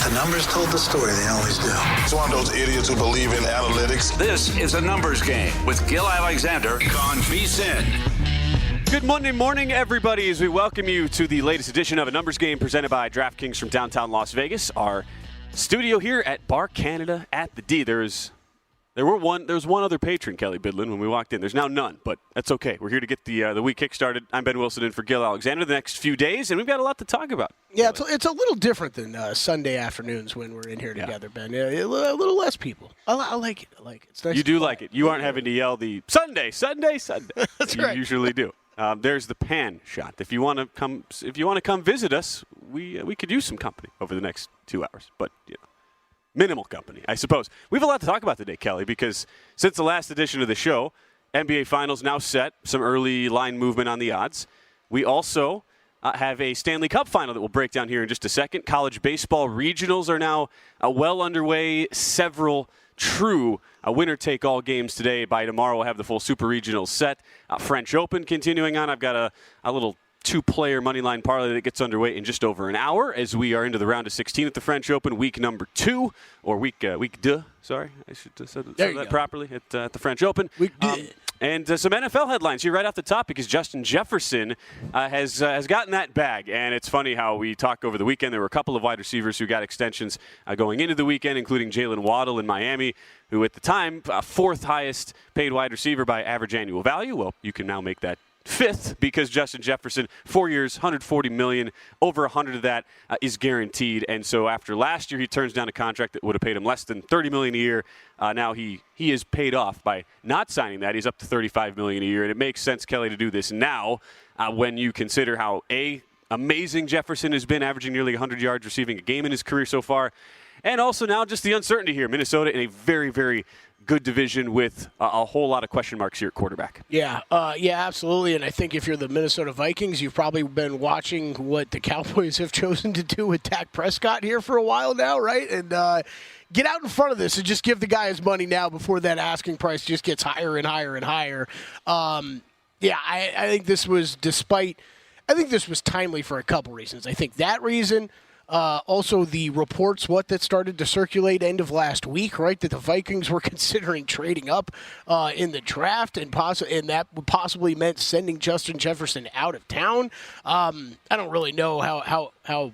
The numbers told the story. They always do. It's one of those idiots who believe in analytics. This is a numbers game with Gil Alexander on VSiN. Good Monday morning, everybody, as we welcome you to the latest edition of a numbers game presented by DraftKings from downtown Las Vegas. Our studio here at Bar Canada at the D. There was one other patron, Kelley Bydlon, when we walked in. There's now none, but that's okay. We're here to get the week kick-started. I'm Ben Wilson in for Gil Alexander the next few days, and we've got a lot to talk about. Yeah, it's a little different than Sunday afternoons when we're in here together, Ben. A little less people. I like it. It's nice. You do like it. You aren't having to yell the Sunday. That's you right. usually do. There's the pan shot. If you want to come visit us, we could use some company over the next 2 hours, but minimal company, I suppose. We have a lot to talk about today, Kelley, because since the last edition of the show, NBA Finals now set, some early line movement on the odds. We also have a Stanley Cup Final that we'll break down here in just a second. College baseball regionals are now well underway. Several true winner-take-all games today. By tomorrow, we'll have the full Super Regionals set. French Open continuing on. I've got a little two-player moneyline parlay that gets underway in just over an hour as we are into the round of 16 at the French Open, week number 2, or week deux. Sorry, I should have said that properly at the French Open. And some NFL headlines here right off the top because Justin Jefferson has gotten that bag. And it's funny how we talk over the weekend. There were a couple of wide receivers who got extensions going into the weekend, including Jalen Waddle in Miami, who at the time, fourth highest paid wide receiver by average annual value. Well, you can now make that fifth because Justin Jefferson, 4 years, $140 million, over 100 of that is guaranteed. And so after last year, he turns down a contract that would have paid him less than $30 million a year. Now he is paid off by not signing that. He's up to $35 million a year, and it makes sense, Kelley, to do this now when you consider how amazing Jefferson has been, averaging nearly 100 yards receiving a game in his career so far, and also now just the uncertainty here. Minnesota in a very, very good division with a whole lot of question marks here at quarterback. Yeah, absolutely. And I think if you're the Minnesota Vikings, you've probably been watching what the Cowboys have chosen to do with Dak Prescott here for a while now, right? And get out in front of this and just give the guy his money now before that asking price just gets higher and higher and higher. I think this was timely for a couple reasons. I think that reason. Also, the reports that started to circulate end of last week, right, that the Vikings were considering trading up in the draft, and that possibly meant sending Justin Jefferson out of town. I don't really know how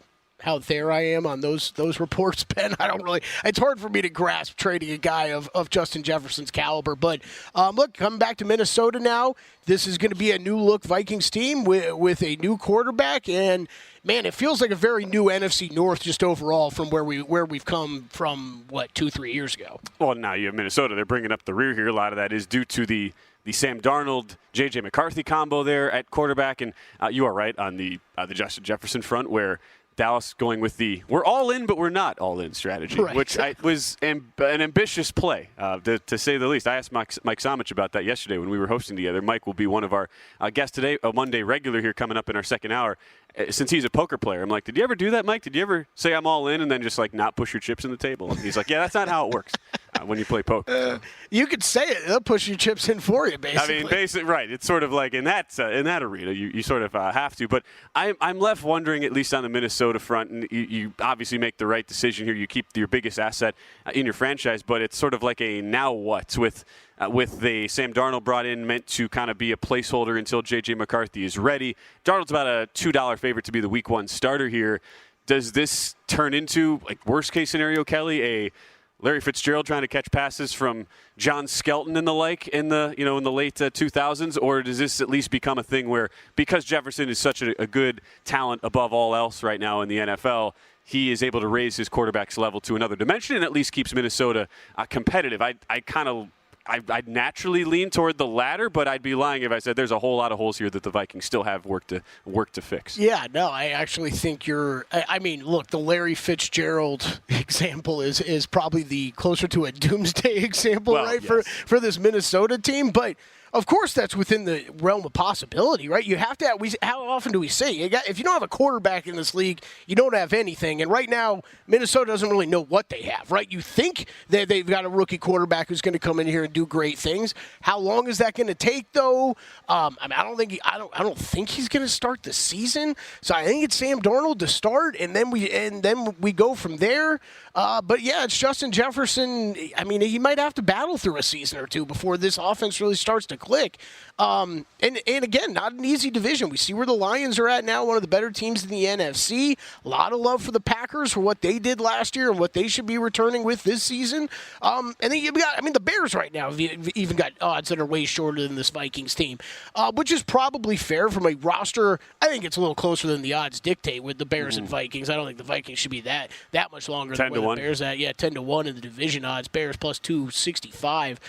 there I am on those reports, Ben. It's hard for me to grasp trading a guy of Justin Jefferson's caliber. But look, coming back to Minnesota now, this is going to be a new look Vikings team with a new quarterback, and man, it feels like a very new NFC North just overall from where we've come from 2-3 years ago. Well, now you have Minnesota. They're bringing up the rear here. A lot of that is due to the Sam Darnold, J.J. McCarthy combo there at quarterback, and you are right on the Justin Jefferson front where Dallas going with the we're all in but we're not all in strategy, right, which was an ambitious play, to say the least. I asked Mike Somich about that yesterday when we were hosting together. Mike will be one of our guests today, a Monday regular here coming up in our second hour. Since he's a poker player, I'm like, did you ever do that, Mike? Did you ever say I'm all in and then just not push your chips in the table? And he's like, yeah, that's not how it works when you play poker. You could say it; they'll push your chips in for you, basically. I mean, basically, right? It's sort of like in that arena, you sort of have to. But I'm left wondering, at least on the Minnesota front, and you obviously make the right decision here. You keep your biggest asset in your franchise, but it's sort of like a now what with the Sam Darnold brought in, meant to kind of be a placeholder until J.J. McCarthy is ready. Darnold's about a $2 favorite to be the Week 1 starter here. Does this turn into, worst case scenario, Kelley, a Larry Fitzgerald trying to catch passes from John Skelton and the like in the late 2000s, or does this at least become a thing where, because Jefferson is such a good talent above all else right now in the NFL, he is able to raise his quarterback's level to another dimension and at least keeps Minnesota competitive? I'd naturally lean toward the latter, but I'd be lying if I said there's a whole lot of holes here that the Vikings still have work to fix. Yeah, no, I actually think look, the Larry Fitzgerald example is probably the closer to a doomsday example, right, yes, for this Minnesota team. But Of course, that's within the realm of possibility, right? You have to. How often do we say if you don't have a quarterback in this league, you don't have anything? And right now, Minnesota doesn't really know what they have, right? You think that they've got a rookie quarterback who's going to come in here and do great things. How long is that going to take, though? I don't think he's going to start the season. So I think it's Sam Darnold to start, and then we go from there. But yeah, it's Justin Jefferson. I mean, he might have to battle through a season or two before this offense really starts to click. And again, not an easy division. We see where the Lions are at now, one of the better teams in the NFC. A lot of love for the Packers for what they did last year and what they should be returning with this season. And then you've got, the Bears right now have even got odds that are way shorter than this Vikings team, which is probably fair from a roster. I think it's a little closer than the odds dictate with the Bears and Vikings. I don't think the Vikings should be that much longer than where the Bears at. Yeah, 10-1 in the division odds. Bears plus 265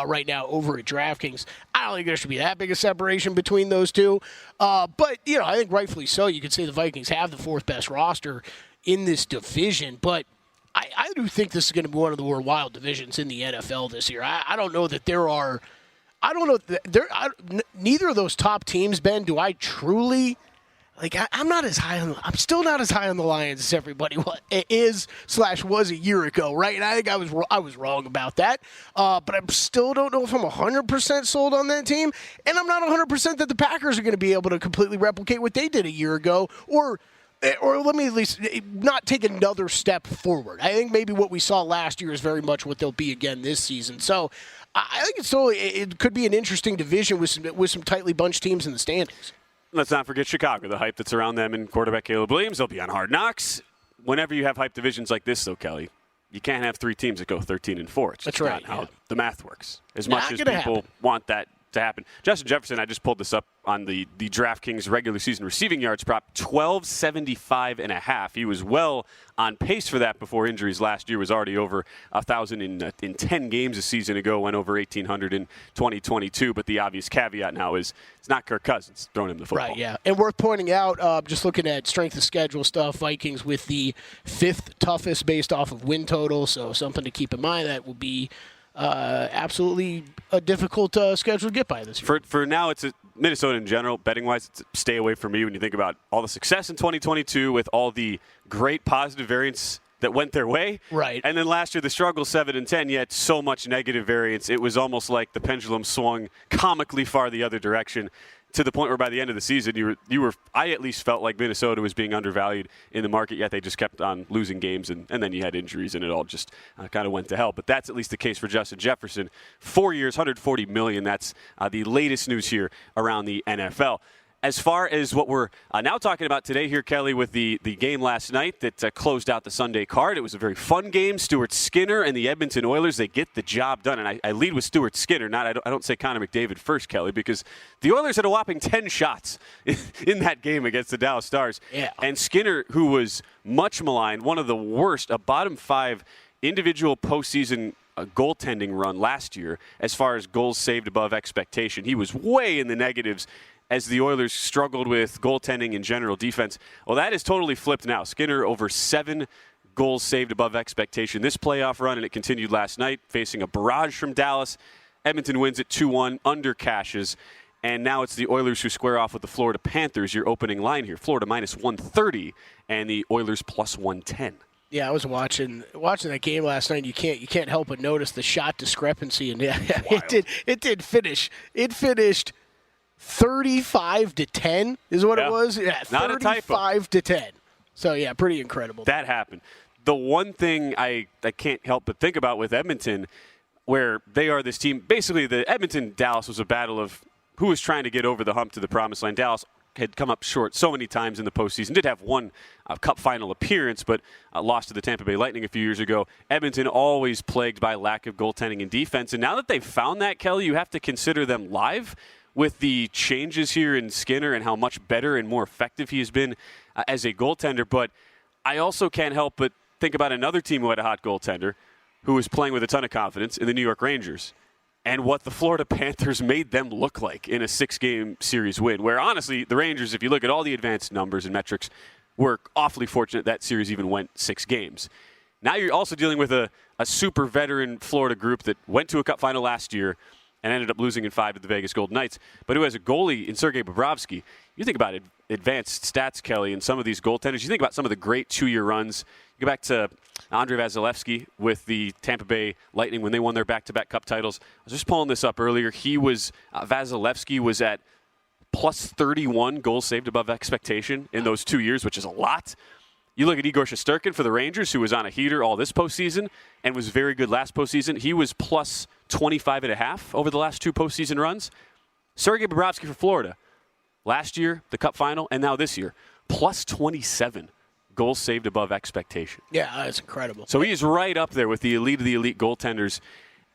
right now over at DraftKings. I don't think there should be that big a separation between those two. But, I think rightfully so. You could say the Vikings have the fourth best roster in this division. But I do think this is going to be one of the more wild divisions in the NFL this year. I don't know that there are – I don't know – neither of those top teams, Ben, do I truly – I'm not as high on. I'm still not as high on the Lions as everybody was a year ago, right? And I think I was wrong about that. But I still don't know if I'm 100% sold on that team, and I'm not 100% that the Packers are going to be able to completely replicate what they did a year ago, or let me at least not take another step forward. I think maybe what we saw last year is very much what they'll be again this season. So I think it could be an interesting division with some tightly bunched teams in the standings. Let's not forget Chicago, the hype that's around them and quarterback Caleb Williams. They'll be on Hard Knocks. Whenever you have hype divisions like this, though, Kelly, you can't have three teams that go 13-4. It's just not how the math works. As much as people want that to happen. Justin Jefferson, I just pulled this up on the DraftKings regular season receiving yards prop, 1275.5. He was well on pace for that before injuries. Last year was already over 1,000 in 10 games a season ago, went over 1,800 in 2022. But the obvious caveat now is it's not Kirk Cousins throwing him the football. Right, yeah. And worth pointing out, just looking at strength of schedule stuff, Vikings with the fifth toughest based off of win total. So something to keep in mind. That will be absolutely a difficult schedule to get by this year. For now, it's Minnesota in general, betting-wise, it's a stay away from me when you think about all the success in 2022 with all the great positive variance that went their way. Right. And then last year, the struggle 7-10, yet so much negative variance. It was almost like the pendulum swung comically far the other direction, to the point where by the end of the season, I at least felt like Minnesota was being undervalued in the market, yet they just kept on losing games, and then you had injuries, and it all just kind of went to hell. But that's at least the case for Justin Jefferson. 4 years, $140 million. That's the latest news here around the NFL. As far as what we're now talking about today here, Kelly, with the game last night that closed out the Sunday card, it was a very fun game. Stuart Skinner and the Edmonton Oilers, they get the job done. And I lead with Stuart Skinner. I don't say Connor McDavid first, Kelly, because the Oilers had a whopping 10 shots in that game against the Dallas Stars. Yeah. And Skinner, who was much maligned, one of the worst, a bottom 5 individual postseason goaltending run last year as far as goals saved above expectation. He was way in the negatives as the Oilers struggled with goaltending and general defense. Well, that is totally flipped now. Skinner over 7 goals saved above expectation this playoff run, and it continued last night, facing a barrage from Dallas. Edmonton wins it 2-1, under cashes, and now it's the Oilers who square off with the Florida Panthers, your opening line here. Florida minus 130, and the Oilers plus 110. Yeah, I was watching that game last night. You can't help but notice the shot discrepancy, and it did finish. It finished 35-10 is what it was. Yeah, not a typo. 35-10. So yeah, pretty incredible. That happened. The one thing I can't help but think about with Edmonton, where they are this team, basically the Edmonton-Dallas was a battle of who was trying to get over the hump to the promised land. Dallas had come up short so many times in the postseason. Did have one Cup final appearance, but lost to the Tampa Bay Lightning a few years ago. Edmonton always plagued by lack of goaltending and defense. And now that they've found that, Kelly, you have to consider them live with the changes here in Skinner and how much better and more effective he has been as a goaltender. But I also can't help but think about another team who had a hot goaltender who was playing with a ton of confidence in the New York Rangers, and what the Florida Panthers made them look like in a 6-game series win, where honestly the Rangers, if you look at all the advanced numbers and metrics, were awfully fortunate that series even went 6 games. Now you're also dealing with a super veteran Florida group that went to a Cup final last year, and ended up losing in 5 to the Vegas Golden Knights, but who has a goalie in Sergei Bobrovsky. You think about it, advanced stats, Kelly, and some of these goaltenders. You think about some of the great 2-year runs. You go back to Andrei Vasilevsky with the Tampa Bay Lightning when they won their back-to-back Cup titles. I was just pulling this up earlier. Vasilevsky was at plus 31 goals saved above expectation in those 2 years, which is a lot. You look at Igor Shesterkin for the Rangers, who was on a heater all this postseason and was very good last postseason. He was plus 25.5 over the last 2 postseason runs. Sergei Bobrovsky for Florida, last year, the Cup Final, and now this year, plus 27 goals saved above expectation. Yeah, that's incredible. So he is right up there with the elite of the elite goaltenders,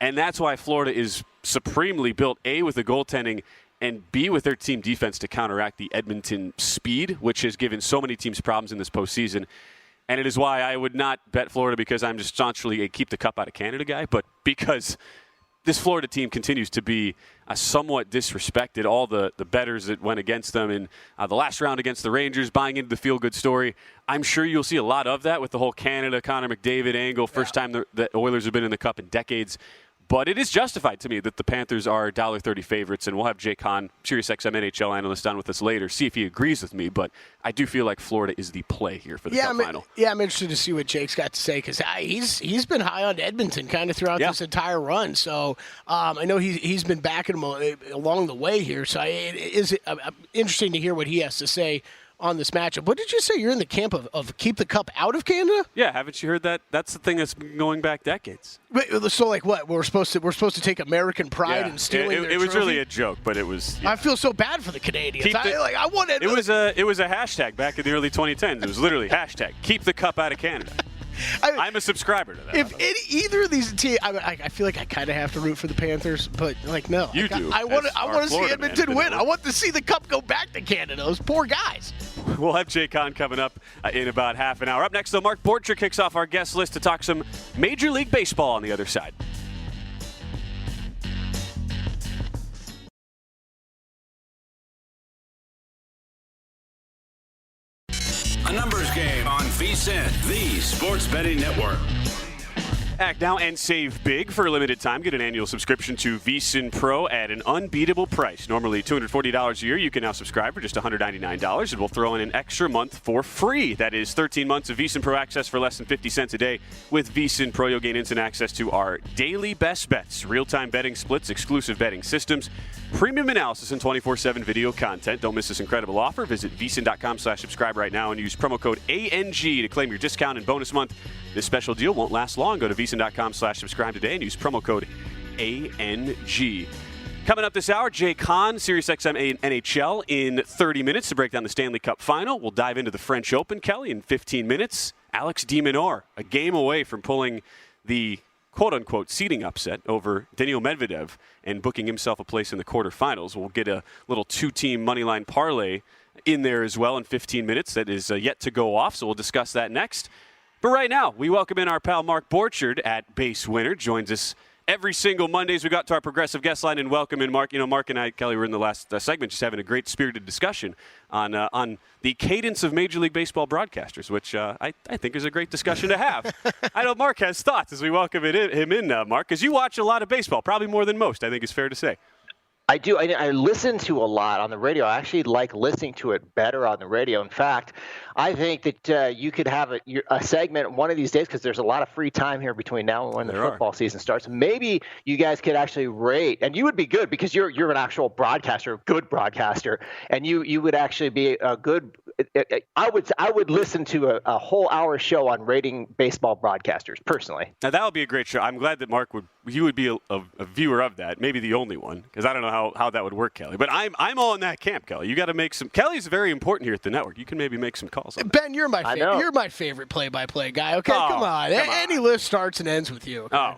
and that's why Florida is supremely built, A, with the goaltending, and B, with their team defense to counteract the Edmonton speed, which has given so many teams problems in this postseason. And it is why I would not bet Florida because I'm just staunchly a keep the cup out of Canada guy, but because this Florida team continues to be somewhat disrespected. All the bettors that went against them in the last round against the Rangers, buying into the feel-good story. I'm sure you'll see a lot of that with the whole Canada, Connor McDavid angle. First time the Oilers have been in the Cup in decades. But it is justified to me that the Panthers are $1.30 favorites, and we'll have Jake Hahn, SiriusXM NHL analyst, on with us later, see if he agrees with me. But I do feel like Florida is the play here for the Cup Final. Yeah, I'm interested to see what Jake's got to say because he's been high on Edmonton kind of throughout this entire run. So I know he's been backing him along the way here. So it is interesting to hear what he has to say on this matchup. What did you say? You're in the camp of keep the cup out of Canada? Yeah, haven't you heard that? That's the thing that's been going back decades. So like what? We're supposed to take American pride in stealing their it was trophy? really a joke, but it was. Yeah. I feel so bad for the Canadians. I wanted. It was a hashtag back in the early 2010s. It was literally hashtag keep the cup out of Canada. I'm a subscriber to that. If either of these teams, I feel like I kind of have to root for the Panthers, but no. You do. I want to see Edmonton win. Man. I want to see the cup go back to Canada. Those poor guys. We'll have Jake Hahn coming up in about half an hour. Up next, though, Mark Borchard kicks off our guest list to talk some Major League Baseball on the other side. A numbers game on VSiN, the sports betting network. Act now and save big for a limited time. Get an annual subscription to VSiN Pro at an unbeatable price. Normally $240 a year. You can now subscribe for just $199, and we'll throw in an extra month for free. That is 13 months of VSiN Pro access for less than 50 cents a day. With VSiN Pro, you'll gain instant access to our daily best bets, real-time betting splits, exclusive betting systems, premium analysis, and 24/7 video content. Don't miss this incredible offer. Visit VSiN.com/subscribe right now and use promo code ANG to claim your discount and bonus month. This special deal won't last long. Go to VSiN.com/subscribe today and use promo code ANG. Coming up this hour, Jake Hahn, SiriusXM NHL in 30 minutes to break down the Stanley Cup Final. We'll dive into the French Open, Kelly, in 15 minutes. Alex de Minaur, a game away from pulling the quote-unquote seeding upset over Daniil Medvedev and booking himself a place in the quarterfinals. We'll get a little 2-team moneyline parlay in there as well in 15 minutes that is yet to go off, so we'll discuss that next. But right now, we welcome in our pal Mark Borchard at Base Winner. Joins us every single Monday as we got to our progressive guest line and welcome in Mark. You know, Mark and I, Kelly, were in the last segment just having a great spirited discussion on the cadence of Major League Baseball broadcasters, which I think is a great discussion to have. I know Mark has thoughts as we welcome him in, Mark, because you watch a lot of baseball, probably more than most, I think is fair to say. I do. I listen to a lot on the radio. I actually like listening to it better on the radio. In fact, I think that you could have a segment one of these days because there's a lot of free time here between now and when the football season starts. Maybe you guys could actually rate, and you would be good because you're an actual broadcaster, good broadcaster, and you would actually be a good. I would listen to a whole hour show on rating baseball broadcasters personally. Now that would be a great show. I'm glad that Mark would be a viewer of that, maybe the only one, because I don't know how that would work, Kelly. But I'm all in that camp, Kelly. You got to make some. Kelly's very important here at the network. You can maybe make some calls. Ben, you're my favorite. You're my favorite play-by-play guy. Okay, come on. Any list starts and ends with you. Okay?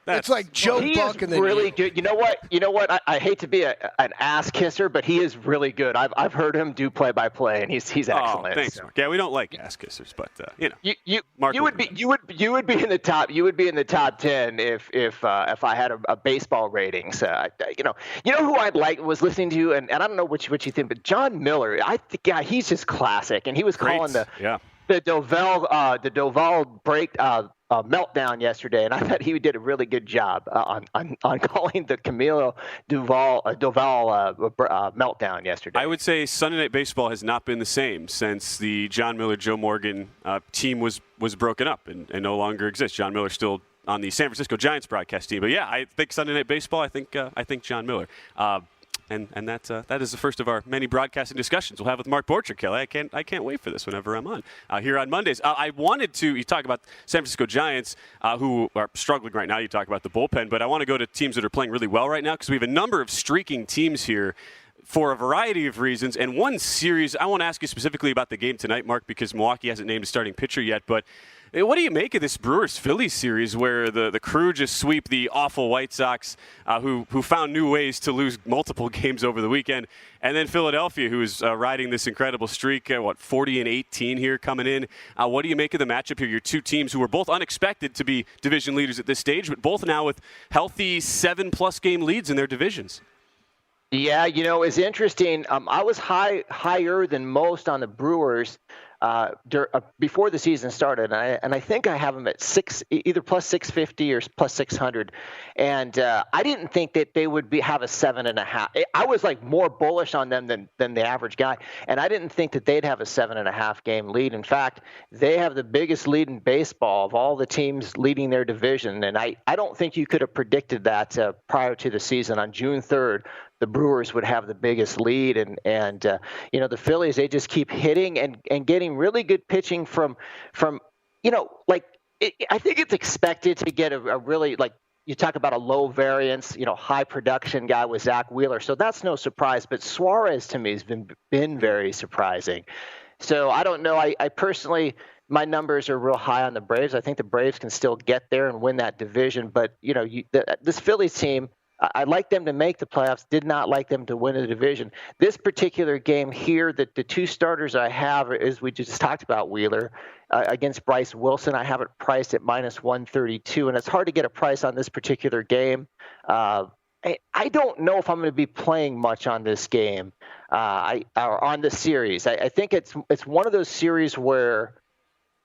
That's like Joe Buck and then really good. You know what? I hate to be an ass kisser, but he is really good. I've heard him do play-by-play, and he's excellent. Thanks, Mark. Yeah, we don't like ass kissers, but you would be in the top. You would be in the top 10 if I had a baseball rating. So you know who I'd like was listening to, and I don't know what you think, but John Miller. I think he's just classic, and he was calling the Doval break meltdown yesterday, and I thought he did a really good job on calling the Camilo Doval meltdown yesterday. I would say Sunday Night Baseball has not been the same since the John Miller, Joe Morgan team was broken up and no longer exists. John Miller's still on the San Francisco Giants broadcast team, but yeah, I think Sunday Night Baseball. I think John Miller. And that is the first of our many broadcasting discussions we'll have with Mark Borchard, Kelly. I can't wait for this whenever I'm on here on Mondays. I wanted to, you talk about San Francisco Giants who are struggling right now. You talk about the bullpen, but I want to go to teams that are playing really well right now because we have a number of streaking teams here for a variety of reasons. And one series, I want to ask you specifically about the game tonight, Mark, because Milwaukee hasn't named a starting pitcher yet, but what do you make of this Brewers-Phillies series where the Crew just sweep the awful White Sox who found new ways to lose multiple games over the weekend, and then Philadelphia, who is riding this incredible streak, 40-18 here coming in. What do you make of the matchup here? Your two teams who were both unexpected to be division leaders at this stage, but both now with healthy 7+ game leads in their divisions. Yeah, it's interesting. I was higher than most on the Brewers before the season started, and I think I have them at either plus 650 or plus 600, and I didn't think that they would have a 7.5. I was like more bullish on them than the average guy, and I didn't think that they'd have a 7.5 game lead. In fact, they have the biggest lead in baseball of all the teams leading their division, and I don't think you could have predicted that prior to the season. On June 3rd, the Brewers would have the biggest lead, and the Phillies, they just keep hitting and getting really good pitching from I think it's expected to get a really, like, you talk about a low variance, high production guy with Zach Wheeler, so that's no surprise. But Suarez to me has been very surprising. So I don't know. I personally, my numbers are real high on the Braves. I think the Braves can still get there and win that division. But this Phillies team, I like them to make the playoffs, did not like them to win the division. This particular game here, the two starters I have, as we just talked about, Wheeler, against Bryce Wilson, I have it priced at minus 132, and it's hard to get a price on this particular game. I don't know if I'm going to be playing much on this game, or on this series. I think it's one of those series where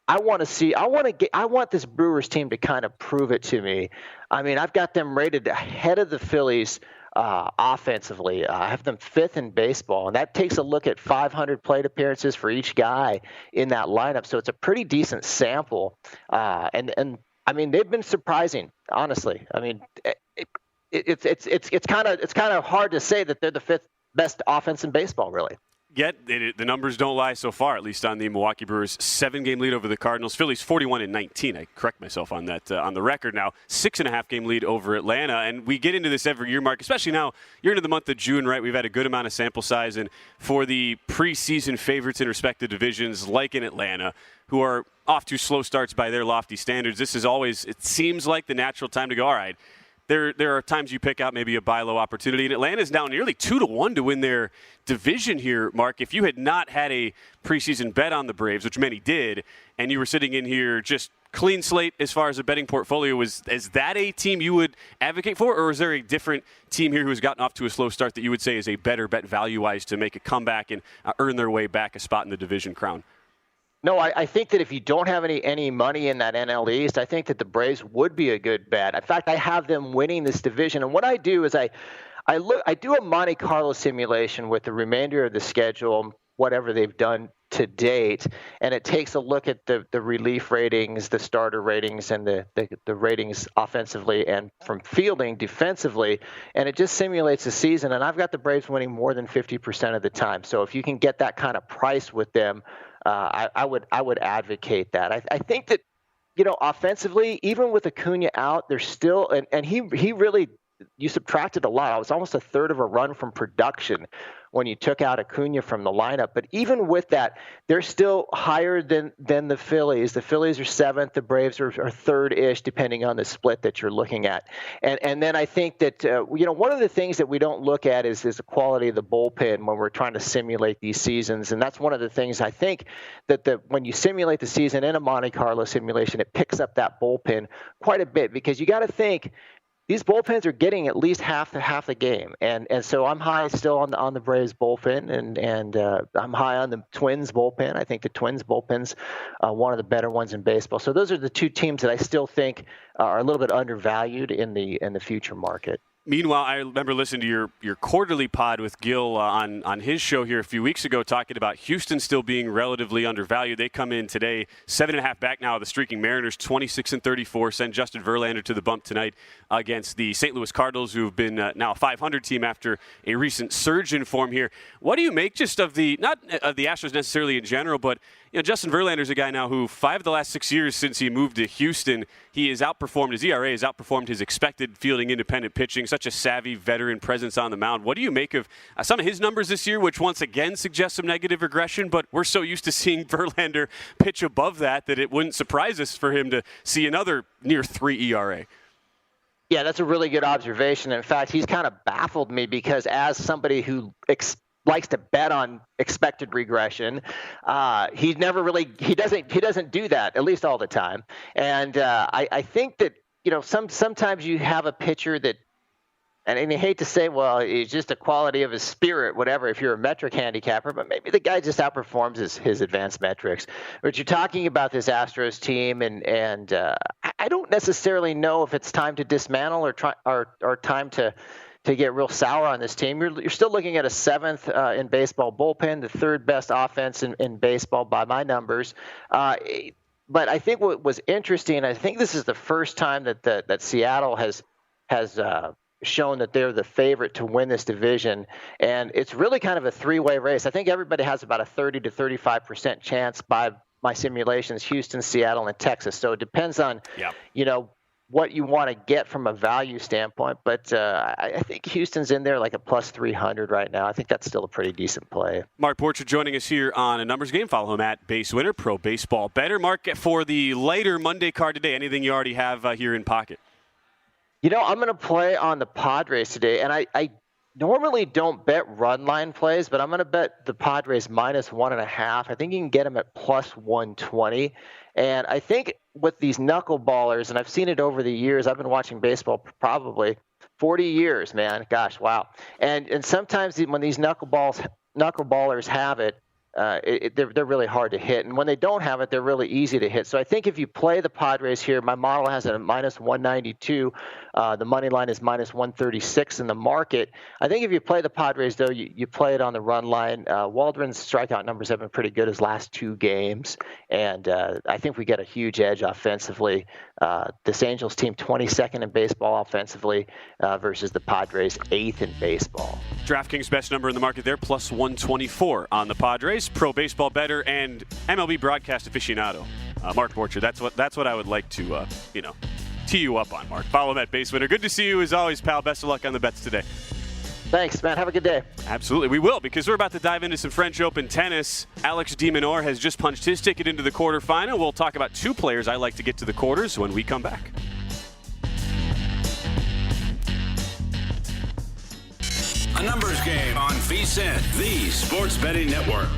I want this Brewers team to kind of prove it to me. I mean, I've got them rated ahead of the Phillies offensively. I have them 5th in baseball, and that takes a look at 500 plate appearances for each guy in that lineup. So it's a pretty decent sample. And I mean, they've been surprising, honestly. I mean, it's kind of hard to say that they're the 5th best offense in baseball, really. Yet the numbers don't lie so far, at least on the Milwaukee Brewers' 7-game lead over the Cardinals. Phillies 41-19. I correct myself on that on the record now. 6.5 game lead over Atlanta. And we get into this every year, Mark, especially now. You're into the month of June, right? We've had a good amount of sample size. And for the preseason favorites in respective divisions, like in Atlanta, who are off to slow starts by their lofty standards, this is always, it seems like, the natural time to go, all right, There are times you pick out maybe a buy low opportunity, and Atlanta's now nearly 2-1 to win their division here, Mark. If you had not had a preseason bet on the Braves, which many did, and you were sitting in here just clean slate as far as a betting portfolio, is that a team you would advocate for, or is there a different team here who has gotten off to a slow start that you would say is a better bet value-wise to make a comeback and earn their way back a spot in the division crown? No, I think that if you don't have any money in that NL East, I think that the Braves would be a good bet. In fact, I have them winning this division. And what I do is I do a Monte Carlo simulation with the remainder of the schedule, whatever they've done to date, and it takes a look at the relief ratings, the starter ratings, and the ratings offensively and from fielding defensively, and it just simulates the season. And I've got the Braves winning more than 50% of the time. So if you can get that kind of price with them, I would advocate that. I think that, offensively, even with Acuna out, there's still, and he really, you subtracted a lot. It was almost a third of a run from production when you took out Acuna from the lineup. But even with that, they're still higher than the Phillies. The Phillies are 7th. The Braves are 3rd-ish, depending on the split that you're looking at. And then I think that, one of the things that we don't look at is the quality of the bullpen when we're trying to simulate these seasons. And that's one of the things I think that when you simulate the season in a Monte Carlo simulation, it picks up that bullpen quite a bit, because you got to think, these bullpens are getting at least half the game, and so I'm high still on the Braves bullpen, and I'm high on the Twins bullpen. I think the Twins bullpen's one of the better ones in baseball. So those are the two teams that I still think are a little bit undervalued in the future market. Meanwhile, I remember listening to your quarterly pod with Gil on his show here a few weeks ago, talking about Houston still being relatively undervalued. They come in today 7.5 back now. The streaking Mariners 26-34 send Justin Verlander to the bump tonight against the St. Louis Cardinals, who have been now a 500 team after a recent surge in form here. What do you make just of not of the Astros necessarily in general, but Justin Verlander's a guy now who 5 of the last 6 years since he moved to Houston, he has outperformed his ERA, has outperformed his expected fielding independent pitching, such a savvy veteran presence on the mound. What do you make of some of his numbers this year, which once again suggest some negative regression, but we're so used to seeing Verlander pitch above that it wouldn't surprise us for him to see another near 3 ERA. Yeah, that's a really good observation. In fact, he's kind of baffled me because as somebody who likes to bet on expected regression, he doesn't do that, at least all the time. And I think that sometimes you have a pitcher that, and I hate to say, well, it's just a quality of his spirit, whatever, if you're a metric handicapper, but maybe the guy just outperforms his advanced metrics. But you're talking about this Astros team, and I don't necessarily know if it's time to dismantle or time to get real sour on this team. You're still looking at a 7th in baseball bullpen, the 3rd best offense in baseball by my numbers. But I think what was interesting, I think this is the first time that Seattle has shown that they're the favorite to win this division, and it's really kind of a 3-way race. I think everybody has about a 30 to 35% chance by my simulations: Houston, Seattle, and Texas. So it depends on what you want to get from a value standpoint, but I think Houston's in there like a plus 300 right now. I think that's still a pretty decent play. Mark Borchard joining us here on A Numbers Game. Follow him at BaseWinner, Pro Baseball Better. Mark, for the lighter Monday card today, anything you already have here in pocket? I'm going to play on the Padres today, and I normally don't bet run line plays, but I'm going to bet the Padres minus 1.5. I think you can get them at plus 120. And I think with these knuckleballers, and I've seen it over the years, I've been watching baseball probably 40 years, man. Gosh, wow. And sometimes when these knuckleballers have it, they're really hard to hit. And when they don't have it, they're really easy to hit. So I think if you play the Padres here, my model has it at minus 192. The money line is minus 136 in the market. I think if you play the Padres, though, you play it on the run line. Waldron's strikeout numbers have been pretty good his last 2 games. And I think we get a huge edge offensively. This Angels team 22nd in baseball offensively versus the Padres 8th in baseball. DraftKings best number in the market there, plus 124 on the Padres. Pro Baseball Better and MLB broadcast aficionado, Mark Borchard. That's what I would like to tee you up on, Mark. Follow him at BaseWinner. Good to see you as always, pal. Best of luck on the bets today. Thanks, man. Have a good day. Absolutely, we will, because we're about to dive into some French Open tennis. Alex de Minaur has just punched his ticket into the quarterfinal. We'll talk about 2 players I like to get to the quarters when we come back. A Numbers Game on VSiN, the Sports Betting Network.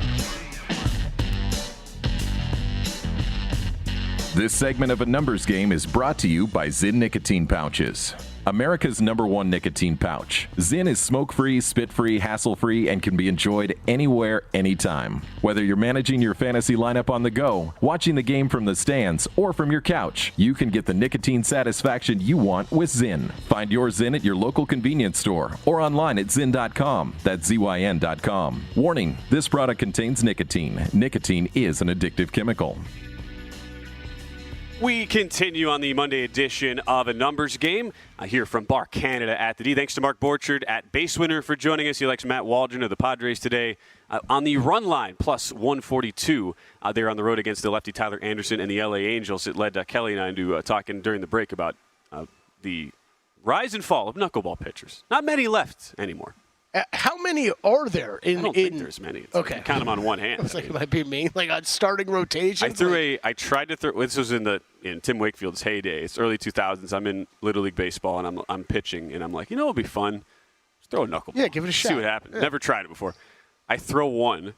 This segment of A Numbers Game is brought to you by Zyn Nicotine Pouches. America's #1 nicotine pouch. Zyn is smoke-free, spit-free, hassle-free, and can be enjoyed anywhere, anytime. Whether you're managing your fantasy lineup on the go, watching the game from the stands, or from your couch, you can get the nicotine satisfaction you want with Zyn. Find your Zyn at your local convenience store or online at Zyn.com. That's ZYN.com. Warning, this product contains nicotine. Nicotine is an addictive chemical. We continue on the Monday edition of A Numbers Game. I hear from Bar Canada at the D. Thanks to Mark Borchard at BaseWinner for joining us. He likes Matt Waldron of the Padres today. On the run line, plus 142. They're on the road against the lefty Tyler Anderson and the LA Angels. It led Kelly and I into talking during the break about the rise and fall of knuckleball pitchers. Not many left anymore. How many are there? I don't think there's many. It's okay. Like you count them on one hand. It's like it might be me, like on starting rotation. I tried to throw. This was in Tim Wakefield's heyday. It's early 2000s. I'm in Little League baseball and I'm pitching and I'm like, it'll be fun. Just throw a knuckleball. Yeah, give it a shot. See what happens. Yeah. Never tried it before. I throw one.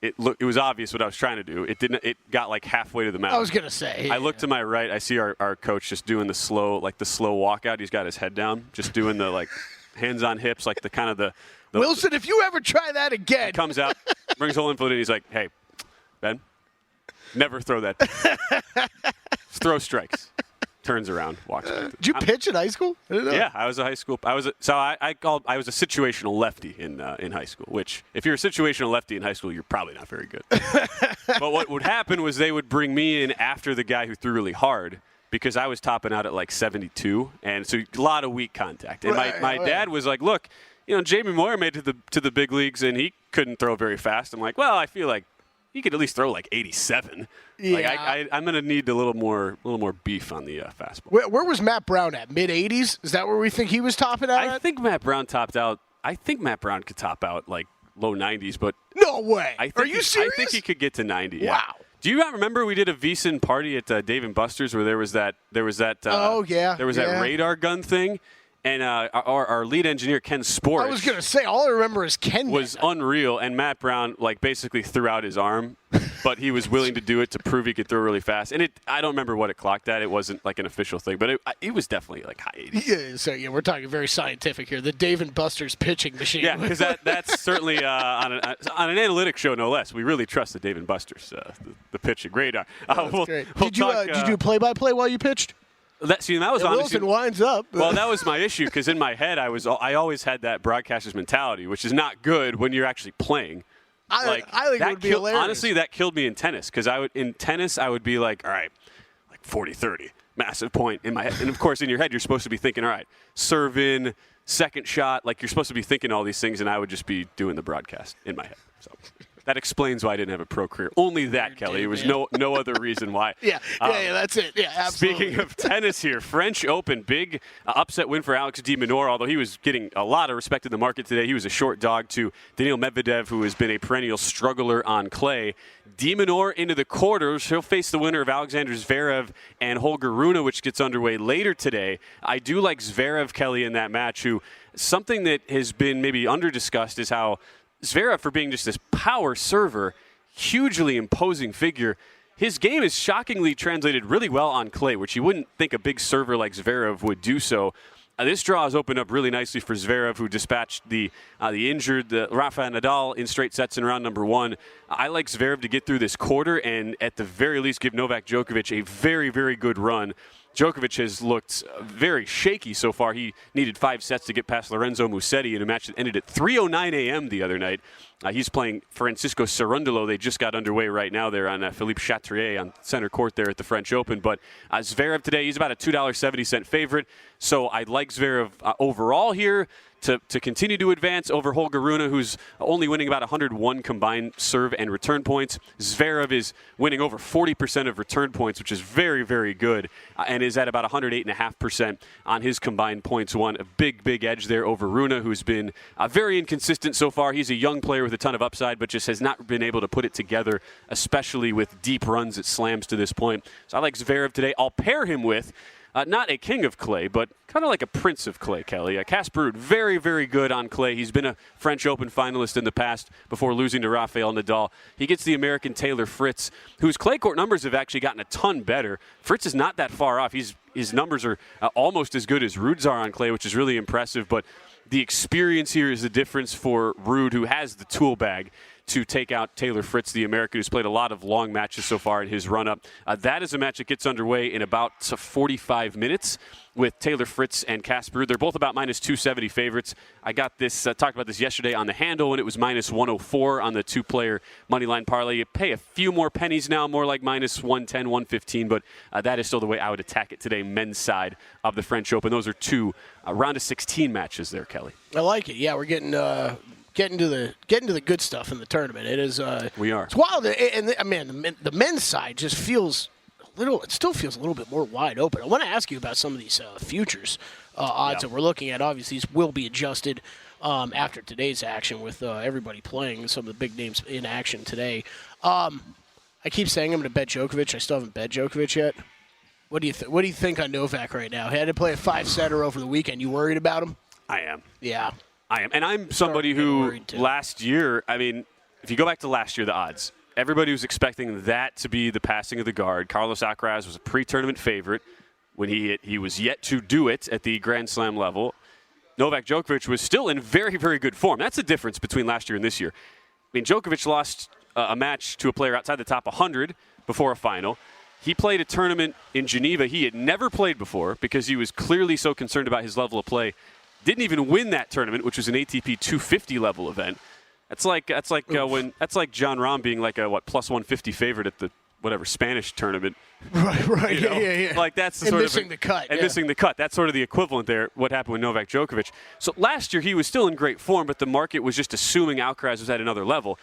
it was obvious what I was trying to do. It didn't. It got like halfway to the mound. I was gonna say. I look to my right. I see our coach just doing the slow walkout. He's got his head down, just doing the like hands on hips, like the kind of the Wilson, if you ever try that again, comes out, brings the whole infield in. He's like, "Hey, Ben, never throw that. Throw strikes." Turns around, walks. Did you pitch in high school? I didn't know. Yeah, I was a high school. I was a situational lefty in high school. Which, if you're a situational lefty in high school, you're probably not very good. But what would happen was they would bring me in after the guy who threw really hard because I was topping out at like 72, and so a lot of weak contact. And my dad was like, "Look, Jamie Moyer made it to the big leagues, and he couldn't throw very fast." I'm like, "Well, I feel like he could at least throw like 87." Yeah. Like I'm going to need a little more beef on the fastball. Where was Matt Brown at? Mid-80s? Is that where we think he was topping out I at? think Matt Brown topped out. I think Matt Brown could top out like low 90s, but No way. Are you serious? I think he could get to 90. Yeah. Wow. Do you not remember we did a VSiN party at Dave & Buster's where there was that that radar gun thing? And our lead engineer, Ken Sports. I was going to say, all I remember is Ken. Was unreal, and Matt Brown basically threw out his arm, but he was willing to do it to prove he could throw really fast. And I don't remember what it clocked at. It wasn't like an official thing, but it was definitely like high 80s. Yeah, we're talking very scientific here. The Dave & Buster's pitching machine. Yeah, because that's certainly on an analytics show, no less. We really trust the Dave & Buster's, the pitching radar. That's great. Did you do play-by-play while you pitched? That was honestly Wilson winds up. Well, that was my issue because in my head I always had that broadcaster's mentality, which is not good when you're actually playing. I think it would be hilarious. Honestly, that killed me in tennis because I would be like, all right, like 40-30, massive point in my head, and of course in your head you're supposed to be thinking, all right, serve in, second shot, like you're supposed to be thinking all these things, and I would just be doing the broadcast in my head. So. That explains why I didn't have a pro career. Only that, Kelly. It was no other reason why. Yeah, that's it. Yeah, absolutely. Speaking of tennis here, French Open, big upset win for Alex de Minaur, although he was getting a lot of respect in the market today. He was a short dog to Daniil Medvedev, who has been a perennial struggler on clay. De Minaur into the quarters. He'll face the winner of Alexander Zverev and Holger Rune, which gets underway later today. I do like Zverev, Kelly, in that match, who something that has been maybe under-discussed is how Zverev, for being just this power server, hugely imposing figure, his game is shockingly translated really well on clay, which you wouldn't think a big server like Zverev would do so. This draw has opened up really nicely for Zverev, who dispatched the injured Rafael Nadal in straight sets in round number one. I like Zverev to get through this quarter and at the very least give Novak Djokovic a very, very good run. Djokovic has looked very shaky so far. He needed 5 sets to get past Lorenzo Musetti in a match that ended at 3:09 a.m. the other night. He's playing Francisco Cerundolo. They just got underway right now there on Philippe Chatrier on center court there at the French Open. But Zverev today, he's about a $2.70 favorite. So I like Zverev overall here to continue to advance over Holger Rune, who's only winning about 101 combined serve and return points. Zverev is winning over 40% of return points, which is very, very good, and is at about 108.5% on his combined points won. A big, big edge there over Rune, who's been very inconsistent so far. He's a young player with a ton of upside, but just has not been able to put it together, especially with deep runs at slams to this point. So I like Zverev today. I'll pair him with not a king of clay, but kind of like a prince of clay, Kelly. Casper Ruud, very, very good on clay. He's been a French Open finalist in the past before losing to Rafael Nadal. He gets the American Taylor Fritz, whose clay court numbers have actually gotten a ton better. Fritz is not that far off. His numbers are almost as good as Ruud's are on clay, which is really impressive. But the experience here is the difference for Ruud, who has the tool bag to take out Taylor Fritz, the American, who's played a lot of long matches so far in his run-up. That is a match that gets underway in about 45 minutes with Taylor Fritz and Casper Ruud. They're both about minus 270 favorites. I got this, talked about this yesterday on the handle when it was minus 104 on the two-player moneyline parlay. You pay a few more pennies now, more like minus 110, 115, but that is still the way I would attack it today, men's side of the French Open. Those are two round of 16 matches there, Kelly. I like it. Yeah, we're getting to the good stuff in the tournament. It is. We are. It's wild, and the men's side just feels a little. It still feels a little bit more wide open. I want to ask you about some of these futures odds that we're looking at. Obviously, these will be adjusted after today's action with everybody playing. Some of the big names in action today. I keep saying I'm going to bet Djokovic. I still haven't bet Djokovic yet. What do you think on Novak right now? He had to play a 5-setter over the weekend. You worried about him? I am. Yeah. I am. And I'm somebody who last year, I mean, if you go back to last year, the odds, everybody was expecting that to be the passing of the guard. Carlos Alcaraz was a pre-tournament favorite when he was yet to do it at the Grand Slam level. Novak Djokovic was still in very, very good form. That's the difference between last year and this year. I mean, Djokovic lost a match to a player outside the top 100 before a final. He played a tournament in Geneva he had never played before because he was clearly so concerned about his level of play. Didn't even win that tournament, which was an ATP 250 level event. That's like John Rahm being like a plus 150 favorite at the whatever Spanish tournament. Right. You know? Yeah. Like that's the and sort missing of the cut. And missing the cut. That's sort of the equivalent there. What happened with Novak Djokovic? So last year he was still in great form, but the market was just assuming Alcaraz was at another level.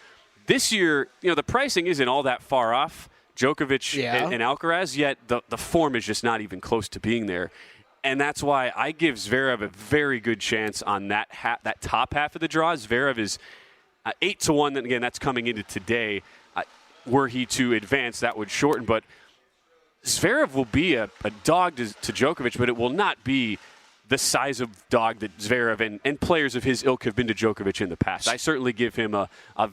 This year, the pricing isn't all that far off Djokovic and Alcaraz, yet the form is just not even close to being there. And that's why I give Zverev a very good chance on that top half of the draw. Zverev is 8-1. Then again, that's coming into today. Were he to advance, that would shorten. But Zverev will be a dog to Djokovic, but it will not be the size of dog that Zverev and players of his ilk have been to Djokovic in the past. I certainly give him a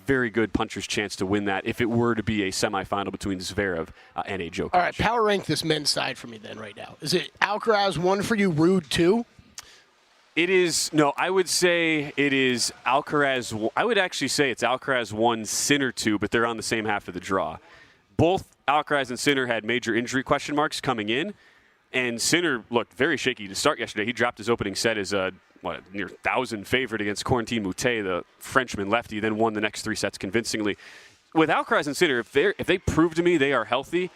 very good puncher's chance to win that if it were to be a semifinal between Zverev and a Djokovic. All right, power rank this men's side for me then right now. Is it Alcaraz 1 for you, Ruud 2? It is, no, I would say it is Alcaraz. I would actually say it's Alcaraz 1, Sinner 2, but they're on the same half of the draw. Both Alcaraz and Sinner had major injury question marks coming in. And Sinner looked very shaky to start yesterday. He dropped his opening set as a near 1,000 favorite against Corentin Moutet, the Frenchman lefty, then won the next 3 sets convincingly. With Alcaraz and Sinner, if they prove to me they are healthy,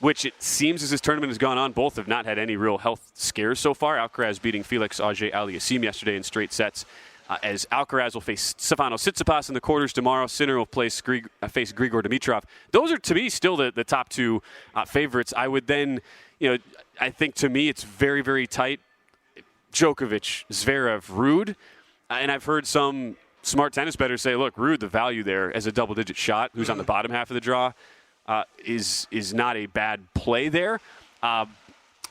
which it seems as this tournament has gone on, both have not had any real health scares so far. Alcaraz beating Felix Auger-Aliassime yesterday in straight sets. As Alcaraz will face Stefanos Tsitsipas in the quarters tomorrow. Sinner will face Grigor Dimitrov. Those are, to me, still the top 2 favorites. I would then, I think to me it's very, very tight. Djokovic, Zverev, Ruud. And I've heard some smart tennis bettors say, look, Ruud, the value there as a double-digit shot, who's on the bottom half of the draw, is not a bad play there. I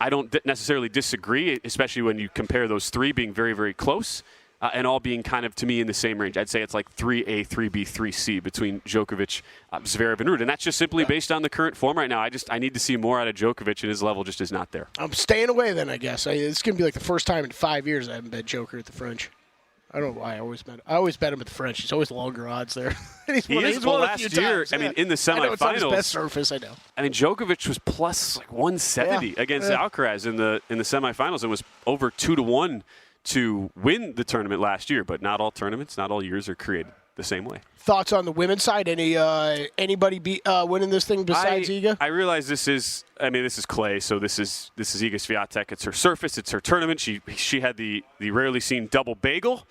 don't necessarily disagree, especially when you compare those 3 being very, very close. And all being kind of, to me, in the same range. I'd say it's like 3A, 3B, 3C between Djokovic, Zverev, and Ruud. And that's just simply based on the current form right now. I need to see more out of Djokovic, and his level just is not there. I'm staying away then, I guess. It's going to be like the first time in 5 years I haven't bet Joker at the French. I don't know why I always bet him at the French. He's always longer odds there. He's won last year. I mean, in the semifinals. I know it's on his best surface. I know. I mean, Djokovic was plus like 170 against Alcaraz in the semifinals, and was over 2-1 to win the tournament last year. But not all tournaments, not all years are created the same way. Thoughts on the women's side? Anybody winning this thing besides Iga? I realize this is clay, so this is Iga Swiatek. It's her surface, it's her tournament. She had the rarely seen double bagel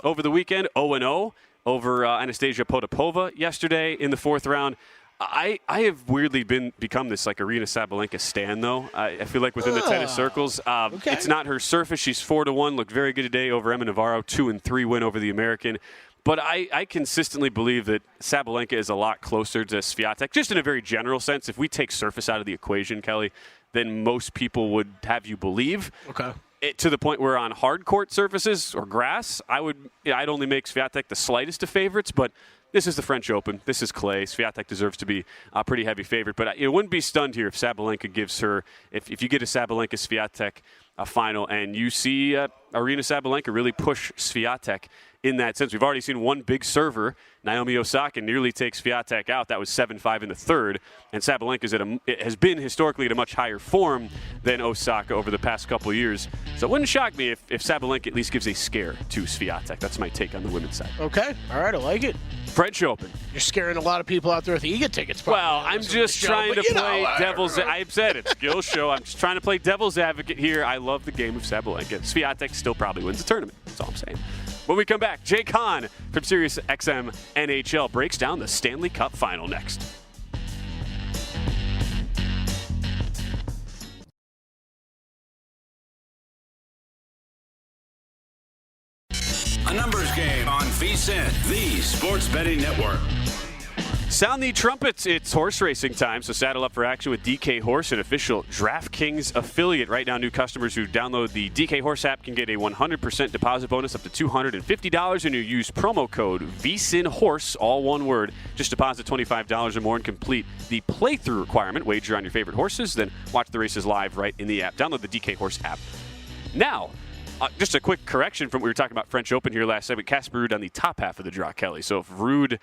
over the weekend, 0-0 over Anastasia Potapova yesterday in the 4th round. I have weirdly become this like Aryna Sabalenka stan, though. I feel like within the tennis circles, it's not her surface. She's 4-1, looked very good today over Emma Navarro, 2-3 win over the American. But I consistently believe that Sabalenka is a lot closer to Swiatek, just in a very general sense. If we take surface out of the equation, Kelly, then most people would have you believe. Okay. To the point where on hard court surfaces or grass, I'd only make Swiatek the slightest of favorites, but this is the French Open. This is clay. Swiatek deserves to be a pretty heavy favorite. But it wouldn't be stunned here if Sabalenka gives her, if you get a Sabalenka-Swiatek final and you see Aryna Sabalenka really push Swiatek in that sense. We've already seen one big server, Naomi Osaka, nearly take Swiatek out. That was 7-5 in the 3rd. And Sabalenka has been historically at a much higher form than Osaka over the past couple of years. So it wouldn't shock me if Sabalenka at least gives a scare to Swiatek. That's my take on the women's side. Okay. All right. I like it. French Open. You're scaring a lot of people out there with the Iga tickets. Well, I'm just trying to play devil's. I've said it. Skill show. I'm just trying to play devil's advocate here. I love the game of Sabalenka. Swiatek still probably wins the tournament. That's all I'm saying. When we come back, Jake Hahn from SiriusXM NHL breaks down the Stanley Cup Final next. A numbers game on VSiN, the sports betting network. Sound the trumpets. It's horse racing time, so saddle up for action with DK Horse, an official DraftKings affiliate. Right now, new customers who download the DK Horse app can get a 100% deposit bonus up to $250 when you use promo code VSINHORSE, all one word. Just deposit $25 or more and complete the playthrough requirement. Wager on your favorite horses, then watch the races live right in the app. Download the DK Horse app now. Just a quick correction from what we were talking about French Open here last segment. Casper Ruud on the top half of the draw, Kelly. So if Ruud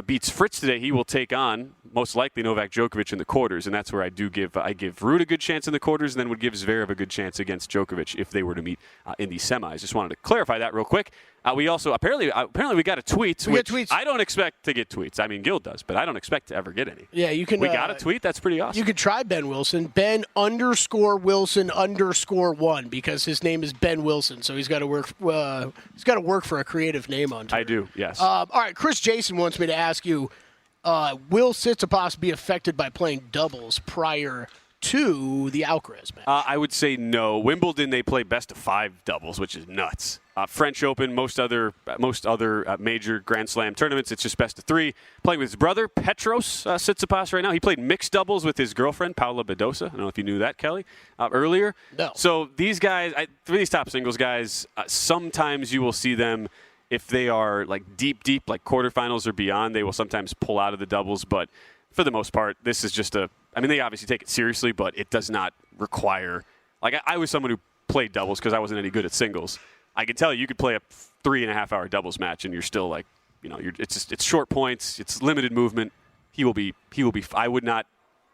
beats Fritz today, he will take on, most likely, Novak Djokovic in the quarters. And that's where I give Ruud a good chance in the quarters and then would give Zverev a good chance against Djokovic if they were to meet in the semis. Just wanted to clarify that real quick. We also, apparently we got a tweet. We get tweets. I don't expect to get tweets. I mean, Gil does, but I don't expect to ever get any. Yeah, you can. We got a tweet? That's pretty awesome. You could try Ben Wilson. Ben_Wilson_1 because his name is Ben Wilson, so he's got to work. He's got to work for a creative name on Twitter. I do, yes. All right, Chris Jason wants me to ask you, will Tsitsipas be affected by playing doubles prior to the Alcaraz match? I would say no. Wimbledon, they play best of 5 doubles, which is nuts. French Open, most other major Grand Slam tournaments, it's just best of 3. Playing with his brother, Petros Tsitsipas, right now. He played mixed doubles with his girlfriend, Paula Badosa. I don't know if you knew that, Kelly, earlier. No. So these guys, for these top singles guys, sometimes you will see them, if they are like deep, like quarterfinals or beyond, they will sometimes pull out of the doubles. But for the most part, this is just they obviously take it seriously, but it does not require. Like, I was someone who played doubles because I wasn't any good at singles. I can tell you could play a 3.5-hour doubles match and you're still like, it's short points, it's limited movement. He will be. I would not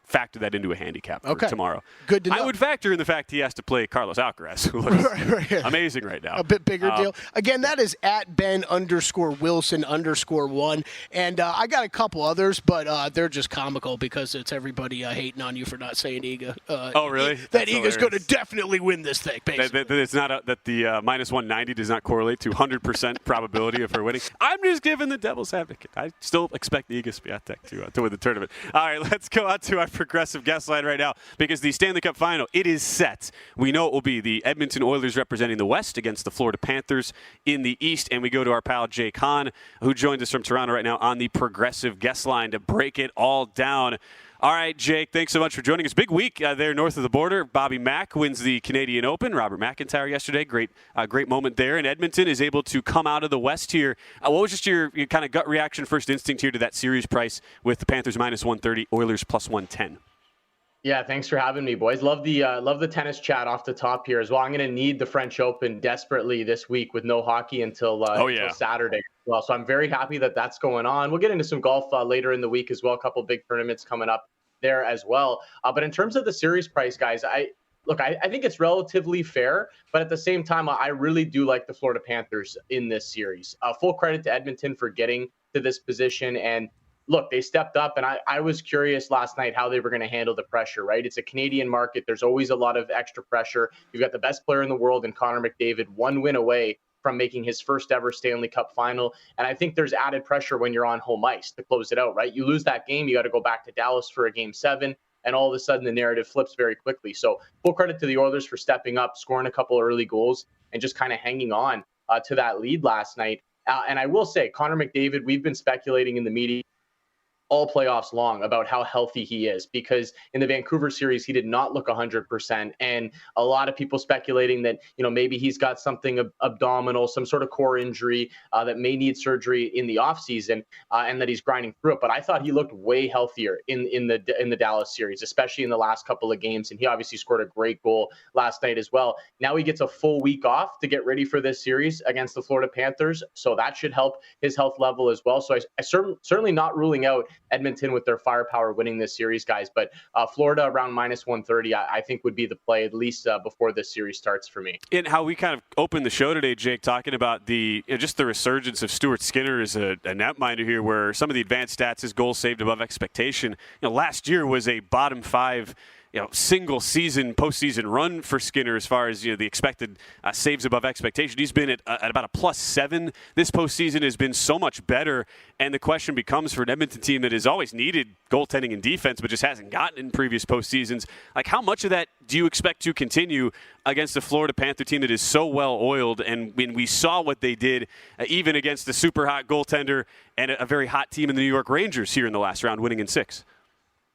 factor that into a handicap for tomorrow. Good to know. I would factor in the fact he has to play Carlos Alcaraz, who looks amazing right now. A bit bigger deal. Again, that is at Ben_Wilson_1. And I got a couple others, but they're just comical because it's everybody hating on you for not saying Iga. Oh, really? That Iga's going to definitely win this thing, basically. That it's not that the minus 190 does not correlate to 100% probability of her winning. I'm just giving the devil's advocate. I still expect Iga Swiatek to win the tournament. All right, let's go out to our progressive guest line right now because the Stanley Cup Final, it is set. We know it will be the Edmonton Oilers representing the West against the Florida Panthers in the East, and we go to our pal Jake Hahn, who joins us from Toronto right now on the progressive guest line to break it all down. All right, Jake, thanks so much for joining us. Big week there north of the border. Bobby Mack wins the Canadian Open. Robert McIntyre yesterday. Great moment there. And Edmonton is able to come out of the West here. What was just your kind of gut reaction, first instinct here to that series price with the Panthers minus 130, Oilers plus 110? Yeah, thanks for having me, boys. Love the tennis chat off the top here as well. I'm going to need the French Open desperately this week with no hockey until Saturday as well. So I'm very happy that that's going on. We'll get into some golf later in the week as well. A couple big tournaments coming up there as well. But in terms of the series price, guys, I think it's relatively fair, but at the same time, I really do like the Florida Panthers in this series. Full credit to Edmonton for getting to this position. And look, they stepped up, and I was curious last night how they were going to handle the pressure, right? It's a Canadian market. There's always a lot of extra pressure. You've got the best player in the world in Connor McDavid, 1 win away from making his first ever Stanley Cup Final. And I think there's added pressure when you're on home ice to close it out, right? You lose that game, you got to go back to Dallas for a Game 7, and all of a sudden the narrative flips very quickly. So full credit to the Oilers for stepping up, scoring a couple early goals, and just kind of hanging on to that lead last night. And I will say, Connor McDavid, we've been speculating in the media all playoffs long about how healthy he is, because in the Vancouver series, he did not look 100%. And a lot of people speculating that, maybe he's got something abdominal, some sort of core injury that may need surgery in the offseason, and that he's grinding through it. But I thought he looked way healthier in the Dallas series, especially in the last couple of games. And he obviously scored a great goal last night as well. Now he gets a full week off to get ready for this series against the Florida Panthers. So that should help his health level as well. So I certainly not ruling out Edmonton with their firepower winning this series, guys. But Florida around minus 130, I think would be the play, at least before this series starts for me. And how we kind of opened the show today, Jake, talking about just the resurgence of Stuart Skinner as a netminder here, where some of the advanced stats, his goals saved above expectation. Last year was a bottom 5 single season postseason run for Skinner as far as the expected saves above expectation. He's been at about a +7. This postseason has been so much better, and the question becomes for an Edmonton team that has always needed goaltending and defense, but just hasn't gotten in previous postseasons. Like, how much of that do you expect to continue against the Florida Panther team that is so well oiled? And when we saw what they did, even against a super hot goaltender and a very hot team in the New York Rangers here in the last round, winning in 6.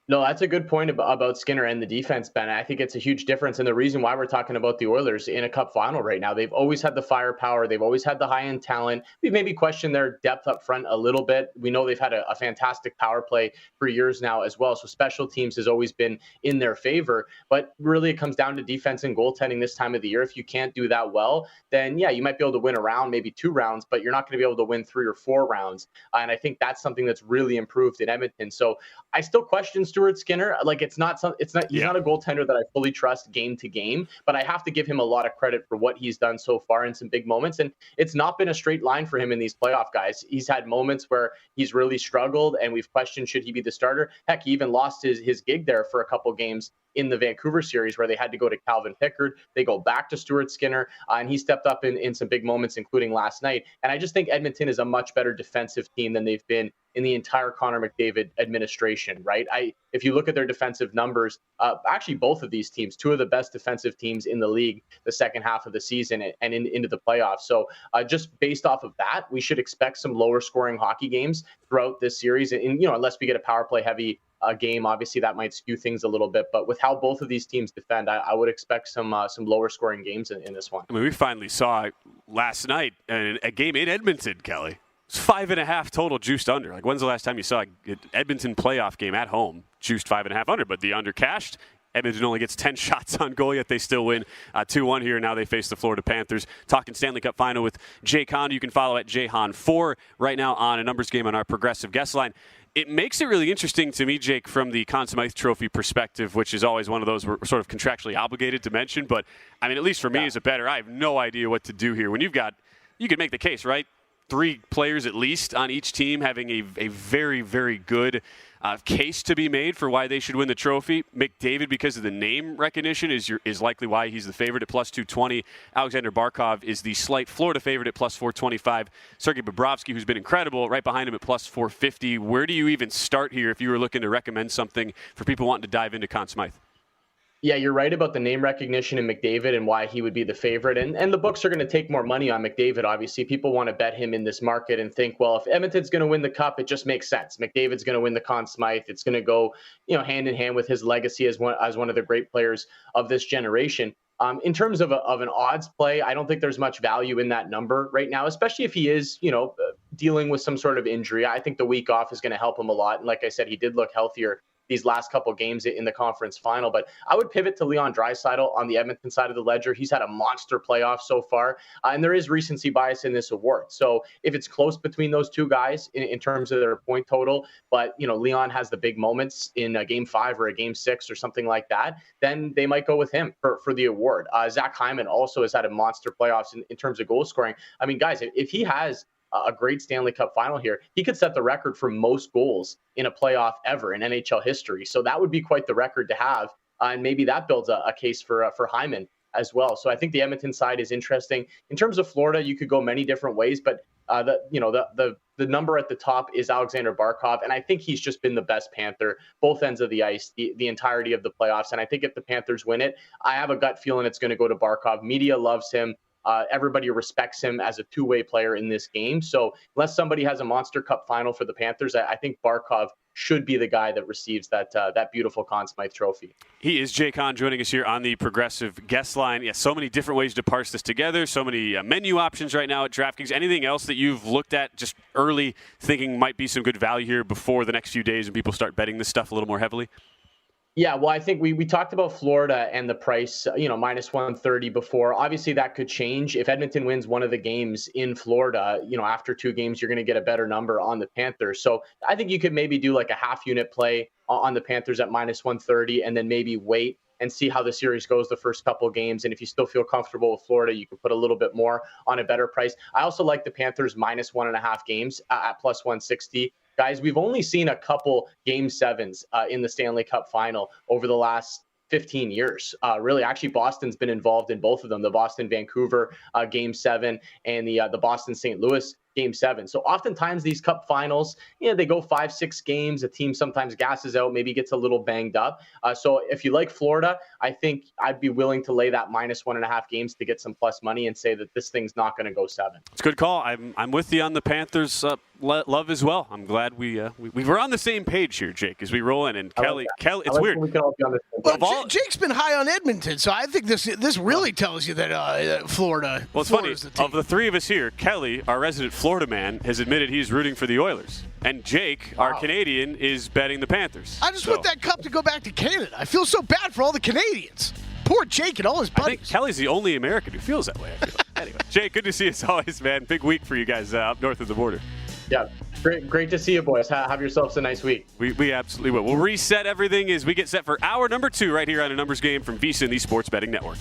No, that's a good point about Skinner and the defense, Ben. I think it's a huge difference. And the reason why we're talking about the Oilers in a cup final right now, they've always had the firepower. They've always had the high-end talent. We've maybe questioned their depth up front a little bit. We know they've had a fantastic power play for years now as well. So special teams has always been in their favor. But really, it comes down to defense and goaltending this time of the year. If you can't do that well, then, yeah, you might be able to win a round, maybe 2 rounds, but you're not going to be able to win 3 or 4 rounds. And I think that's something that's really improved in Edmonton. So I still question Stuart Skinner. He's not a goaltender that I fully trust game to game, but I have to give him a lot of credit for what he's done so far in some big moments. And it's not been a straight line for him in these playoff guys. He's had moments where he's really struggled and we've questioned, should he be the starter? Heck, he even lost his gig there for a couple games in the Vancouver series where they had to go to Calvin Pickard. They go back to Stuart Skinner, and he stepped up in some big moments, including last night. And I just think Edmonton is a much better defensive team than they've been in the entire Connor McDavid administration, right? If you look at their defensive numbers, actually both of these teams, 2 of the best defensive teams in the league the second half of the season and into the playoffs. So just based off of that, we should expect some lower scoring hockey games throughout this series. And unless we get a power play heavy game, obviously that might skew things a little bit. But with how both of these teams defend, I would expect some lower scoring games in this one. I mean, we finally saw last night a game in Edmonton, Kelly. It's 5.5 total juiced under. Like, when's the last time you saw an Edmonton playoff game at home juiced 5.5 under? But the under cashed. Edmonton only gets 10 shots on goal, yet they still win 2-1 here. Now they face the Florida Panthers. Talking Stanley Cup Final with Jake Hahn. You can follow at JHahn4 right now on a numbers game on our progressive guest line. It makes it really interesting to me, Jake, from the Conn Smythe Trophy perspective, which is always one of those we're sort of contractually obligated to mention. But, I mean, at least for me as a bettor, I have no idea what to do here. When you can make the case, right? 3 players at least on each team having a very, very good case to be made for why they should win the trophy. McDavid, because of the name recognition, is likely why he's the favorite at +220. Alexander Barkov is the slight Florida favorite at +425. Sergei Bobrovsky, who's been incredible, right behind him at +450. Where do you even start here if you were looking to recommend something for people wanting to dive into Conn Smythe? Yeah, you're right about the name recognition in McDavid and why he would be the favorite. And the books are going to take more money on McDavid, obviously. People want to bet him in this market and think, well, if Edmonton's going to win the Cup, it just makes sense. McDavid's going to win the Conn Smythe. It's going to go, hand in hand with his legacy as one of the great players of this generation. In terms of an odds play, I don't think there's much value in that number right now, especially if he is, dealing with some sort of injury. I think the week off is going to help him a lot. And like I said, he did look healthier these last couple games in the conference final. But I would pivot to Leon Draisaitl on the Edmonton side of the ledger. He's had a monster playoff so far, and there is recency bias in this award. So if it's close between those 2 guys in terms of their point total, but Leon has the big moments in a game 5 or a game 6 or something like that, then they might go with him for the award. Zach Hyman also has had a monster playoffs in terms of goal scoring. I mean, guys, if he has a great Stanley Cup final here, he could set the record for most goals in a playoff ever in NHL history. So that would be quite the record to have. And maybe that builds a case for Hyman as well. So I think the Edmonton side is interesting. In terms of Florida, you could go many different ways, but the number at the top is Alexander Barkov. And I think he's just been the best Panther, both ends of the ice, the entirety of the playoffs. And I think if the Panthers win it, I have a gut feeling it's going to go to Barkov. Media loves him. Everybody respects him as a 2-way player in this game. So unless somebody has a Monster Cup final for the Panthers, I think Barkov should be the guy that receives that beautiful Conn Smythe trophy. He is Jake Hahn joining us here on the Progressive guest line. Yeah, so many different ways to parse this together, so many menu options right now at DraftKings. Anything else that you've looked at just early thinking might be some good value here before the next few days and people start betting this stuff a little more heavily? Yeah, well, I think we talked about Florida and the price, -130 before. Obviously, that could change. If Edmonton wins one of the games in Florida, after 2 games, you're going to get a better number on the Panthers. So I think you could maybe do like a half unit play on the Panthers at -130 and then maybe wait and see how the series goes the first couple of games. And if you still feel comfortable with Florida, you can put a little bit more on a better price. I also like the Panthers -1.5 games at +160. Guys, we've only seen a couple game 7s in the Stanley Cup final over the last 15 years. Really, actually, Boston's been involved in both of them, the Boston-Vancouver Game 7 and the Boston-St. Louis Game 7. So oftentimes these Cup finals, they go 5-6 games. A team sometimes gasses out, maybe gets a little banged up. So if you like Florida, I think I'd be willing to lay that -1.5 games to get some plus money and say that this thing's not going to go 7. It's a good call. I'm with you on the Panthers love as well. I'm glad we were on the same page here, Jake, as we roll in. And Kelly, it's weird. We can all be on the same page. Well, Jake's been high on Edmonton, so I think this really tells you that Florida. Well, it's funny. Of the three of us here, Kelly, our resident Florida man, has admitted he's rooting for the Oilers. And Jake, our Canadian, is betting the Panthers. I just want that cup to go back to Canada. I feel so bad for all the Canadians. Poor Jake and all his buddies. I think Kelly's the only American who feels that way. Anyway, Jake, good to see you as always, man. Big week for you guys up north of the border. Yeah, great to see you, boys. Have yourselves a nice week. We absolutely will. We'll reset everything as we get set for hour number 2 right here on A Numbers Game from VSiN, the Sports Betting Network.